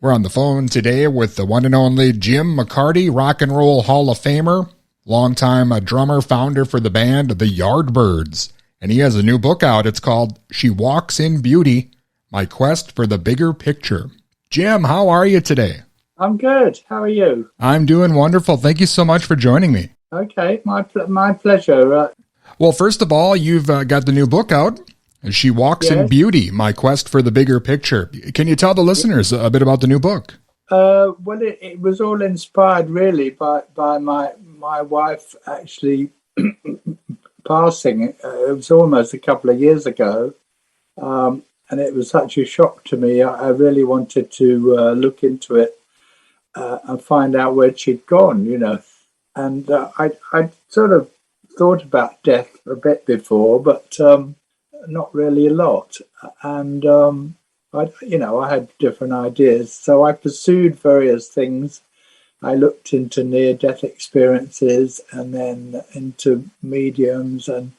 We're on the phone today with the one and only Jim McCarty, Rock and Roll Hall of Famer, longtime drummer, founder for the band the Yardbirds. And he has a new book out. It's called She Walks in Beauty, My Quest for the Bigger Picture. Jim, how are you today? I'm good. How are you? I'm doing wonderful. Thank you so much for joining me. Okay, my pleasure. Well, first of all, you've got the new book out, She Walks in Yes. Beauty, My Quest for the Bigger Picture. Can you tell the listeners a bit about the new book? Well, it was all inspired really by my wife actually passing. It was almost a couple of years ago, and it was such a shock to me. I really wanted to look into it and find out where she'd gone, And I sort of thought about death a bit before, but not really a lot. And I had different ideas, so I pursued various things. I looked into near-death experiences and then into mediums, and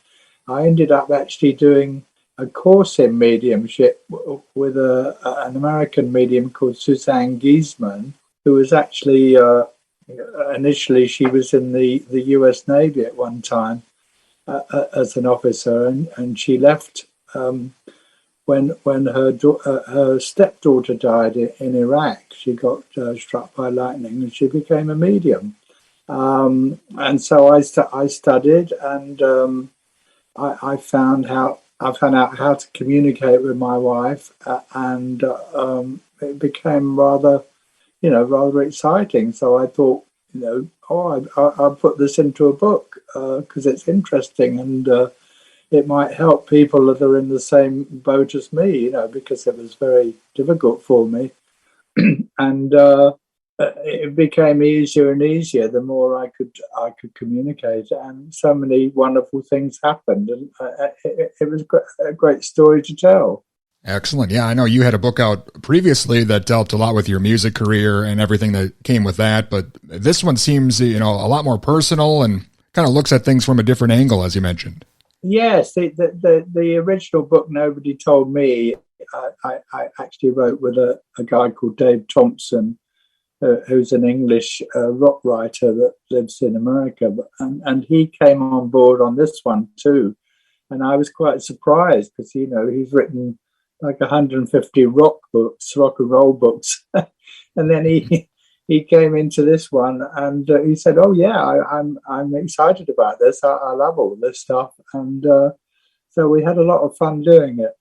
I ended up actually doing a course in mediumship with an American medium called Suzanne Giesman, who was actually initially she was in the U.S. Navy at one time as an officer, and she left when her stepdaughter died in Iraq. She got struck by lightning, and she became a medium. And so I studied, and I found out how to communicate with my wife, and it became rather exciting. So I thought, I'll put this into a book because it's interesting, and it might help people that are in the same boat as me, because it was very difficult for me. And it became easier and easier the more I could communicate, and so many wonderful things happened, and it was a great story to tell. Excellent. Yeah, I know you had a book out previously that dealt a lot with your music career and everything that came with that, but this one seems, a lot more personal and kind of looks at things from a different angle, as you mentioned. Yes, the original book, Nobody Told Me, I actually wrote with a guy called Dave Thompson, who's an English rock writer that lives in America, and he came on board on this one too, and I was quite surprised because he's written like 150 rock and roll books, and then he came into this one and he said, "Oh yeah, I'm excited about this. I love all this stuff," and so we had a lot of fun doing it.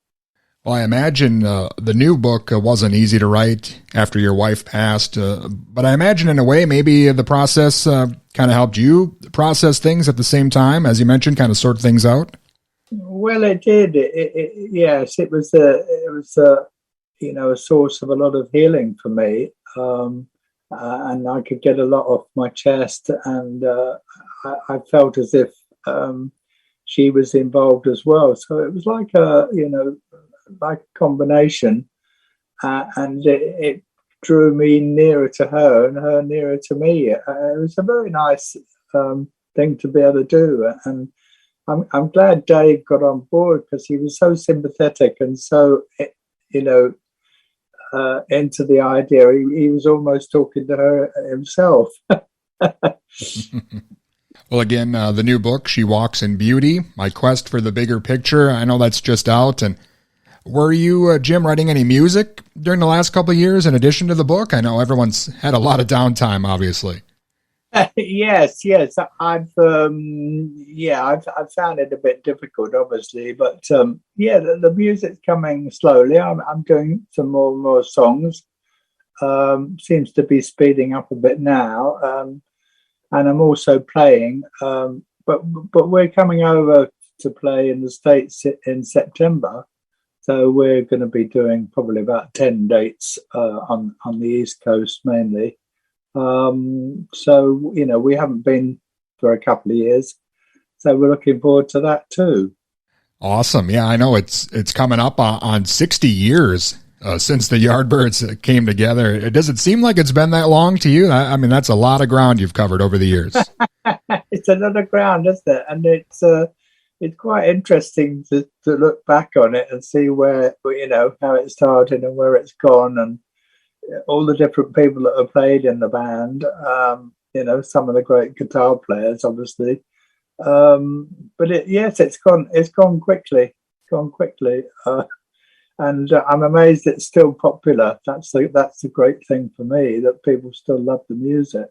Well, I imagine the new book wasn't easy to write after your wife passed, but I imagine in a way maybe the process kind of helped you process things at the same time, as you mentioned, kind of sort things out. Well, it did. Yes, it was a source of a lot of healing for me, and I could get a lot off my chest, and I felt as if she was involved as well. So it was like a combination, and it drew me nearer to her and her nearer to me. It was a very nice thing to be able to do, and I'm glad Dave got on board because he was so sympathetic and so into the idea. He was almost talking to her himself. Well, again, the new book, She Walks in Beauty, My Quest for the Bigger Picture. I know that's just out. And were you, Jim, writing any music during the last couple of years in addition to the book? I know everyone's had a lot of downtime, obviously. Yes. I've found it a bit difficult, obviously, but the music's coming slowly. I'm doing some more and more songs. Seems to be speeding up a bit now, and I'm also playing. But we're coming over to play in the States in September, so we're going to be doing probably about 10 dates on the East Coast mainly. So we haven't been for a couple of years, so we're looking forward to that too. Awesome. Yeah, I know it's coming up on 60 years since the Yardbirds came together. Does it seem like it's been that long to you? I mean, that's a lot of ground you've covered over the years. It's a lot of ground, isn't it? And it's quite interesting to look back on it and see where how it started and where it's gone, and all the different people that have played in the band. Some of the great guitar players, obviously. But yes, it's gone quickly, gone quickly. And I'm amazed it's still popular. That's the great thing for me, that people still love the music.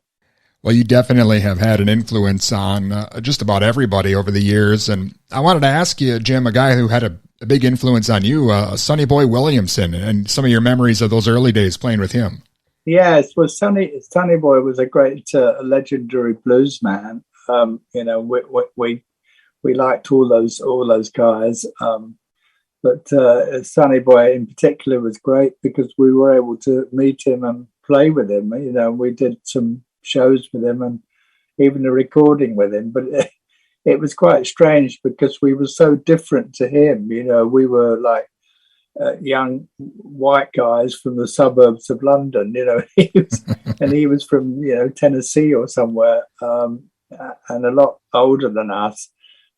Well, you definitely have had an influence on just about everybody over the years. And I wanted to ask you, Jim, a guy who had a big influence on you, Sonny Boy Williamson, and some of your memories of those early days playing with him. Yes, well, Sonny Boy was a great, legendary blues man. We liked all those guys. But Sonny Boy in particular was great because we were able to meet him and play with him. We did some shows with him and even a recording with him. But it was quite strange because we were so different to him. We were like young white guys from the suburbs of London. He was from Tennessee or somewhere, and a lot older than us.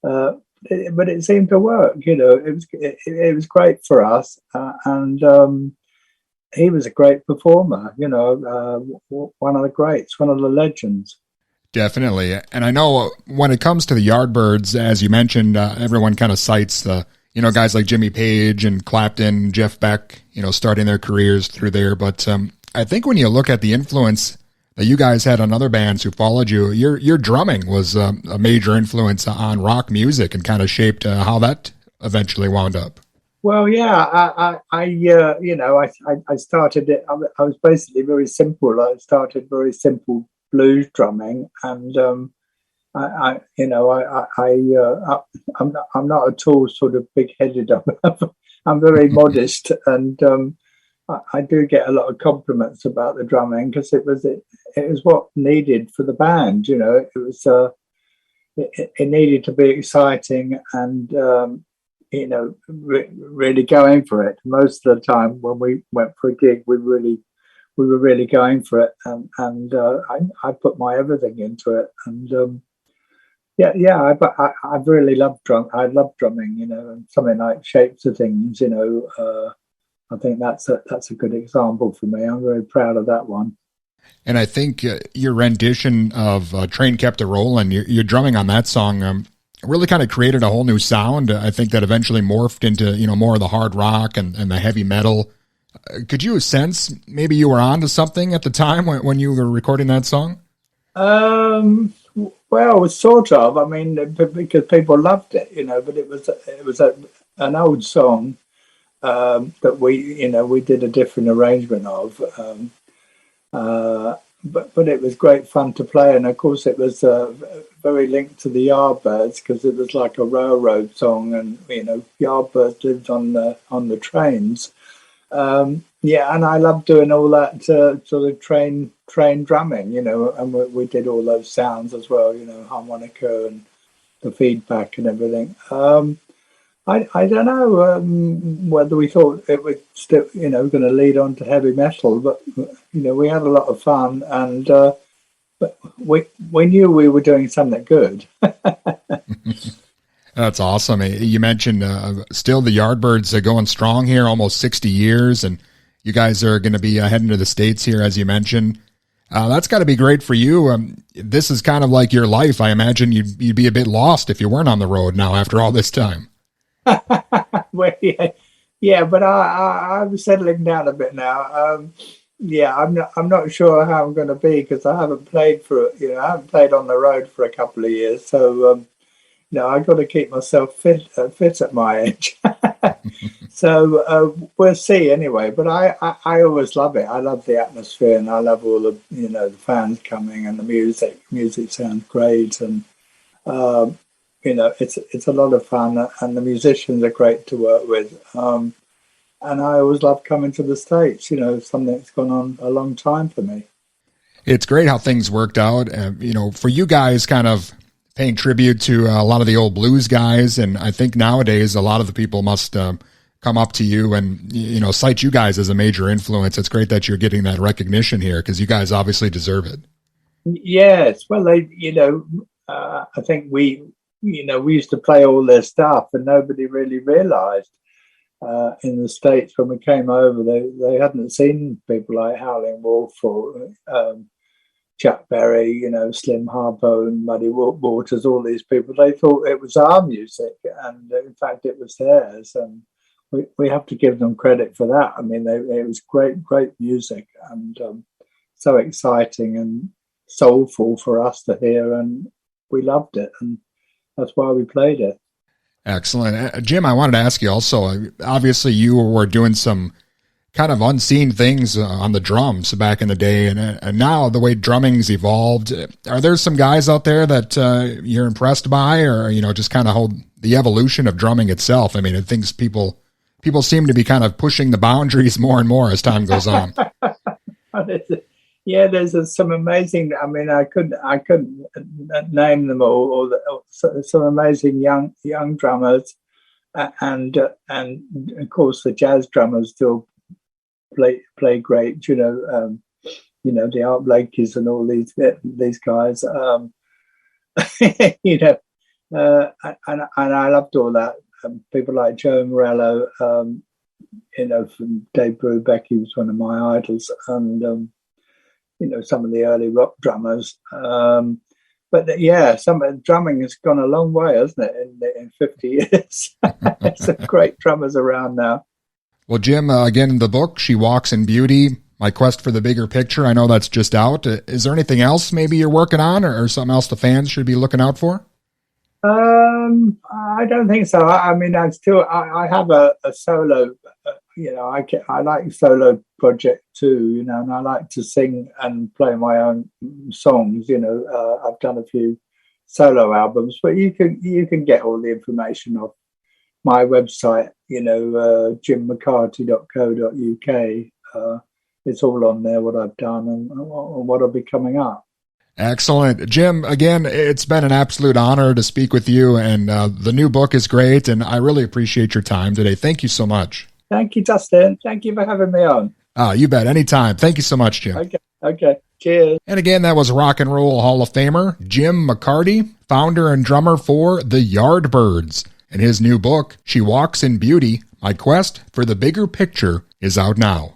But it seemed to work. It was great for us, and he was a great performer. One of the greats, one of the legends. Definitely. And I know when it comes to the Yardbirds, as you mentioned, everyone kind of cites the guys like Jimmy Page and Clapton, Jeff Beck, starting their careers through there. But I think when you look at the influence that you guys had on other bands who followed you, your drumming was a major influence on rock music and kind of shaped how that eventually wound up. Well, yeah, I started it. I was basically very simple. I started very simple blues drumming, and I'm not at all sort of big-headed. I'm very modest, and I do get a lot of compliments about the drumming because it was what needed for the band. It needed to be exciting and really going for it. Most of the time when we went for a gig, we were really going for it, and I put my everything into it. And I really love I love drumming. And something like Shapes of Things. I think that's a good example for me. I'm very proud of that one. And I think your rendition of Train Kept a Rollin', your drumming on that song really kind of created a whole new sound. I think that eventually morphed into, more of the hard rock and the heavy metal. Could you sense maybe you were onto something at the time when you were recording that song? Well, sort of. I mean, because people loved it, but it was an old song that we did a different arrangement of. But it was great fun to play, and of course it was very linked to the Yardbirds because it was like a railroad song, and Yardbirds lived on the trains. And I love doing all that sort of train drumming, and we did all those sounds as well, harmonica and the feedback and everything. I don't know whether we thought it was still, going to lead on to heavy metal, but we had a lot of fun, and but we knew we were doing something good. That's awesome. You mentioned still the Yardbirds are going strong here, almost 60 years, and you guys are going to be heading to the States here, as you mentioned. That's got to be great for you. This is kind of like your life. I imagine you'd be a bit lost if you weren't on the road now after all this time. Well, yeah, but I'm settling down a bit now. I'm not sure how I'm going to be because I haven't played I haven't played on the road for a couple of years. So I've got to keep myself fit at my age. So we'll see anyway. But I always love it. I love the atmosphere, and I love all the the fans coming and the music. Music sounds great, and it's a lot of fun, and the musicians are great to work with. And I always love coming to the States. Something that's gone on a long time for me. It's great how things worked out. For you guys, kind of paying tribute to a lot of the old blues guys, and I think nowadays a lot of the people must come up to you and cite you guys as a major influence. It's great that you're getting that recognition here because you guys obviously deserve it. Yes, well, I think we used to play all their stuff and nobody really realized. in the States when we came over. They hadn't seen people like Howling Wolf or Chuck Berry, you know, Slim Harpo and Muddy Waters, all these people. They thought it was our music, and in fact it was theirs. And we have to give them credit for that. I mean, it was great music, and so exciting and soulful for us to hear, and we loved it, and that's why we played it. Excellent. Jim, I wanted to ask you also, obviously you were doing some kind of unseen things on the drums back in the day, and now the way drumming's evolved, are there some guys out there that you're impressed by, or, you know, just kind of hold the evolution of drumming itself? I mean, I think people seem to be kind of pushing the boundaries more and more as time goes on. Yeah, there's some amazing. I mean, I couldn't name them all. Some amazing young drummers, and of course the jazz drummers still play great. You know, the Art Blakey's and all these guys. You know, and I loved all that. People like Joe Morello. You know, from Dave Brubeck, he was one of my idols, and you know, some of the early rock drummers. But yeah, drumming has gone a long way, hasn't it, in 50 years? There's some great drummers around now. Well, Jim, again, in the book, She Walks in Beauty, My Quest for the Bigger Picture, I know that's just out. Is there anything else maybe you're working on, or something else the fans should be looking out for? I don't think so. I mean, I have a solo, you know, I like solo project too, you know, and I like to sing and play my own songs, you know. I've done a few solo albums, but you can get all the information off my website, you know, jimmccarty.co.uk. It's all on there, what I've done and what'll be coming up. Excellent. Jim, again, it's been an absolute honor to speak with you, and the new book is great, and I really appreciate your time today. Thank you so much. Thank you, Dustin. Thank you for having me on. You bet. Anytime. Thank you so much, Jim. Okay. Cheers. And again, that was Rock and Roll Hall of Famer Jim McCarty, founder and drummer for the Yardbirds. And his new book, She Walks in Beauty, My Quest for the Bigger Picture, is out now.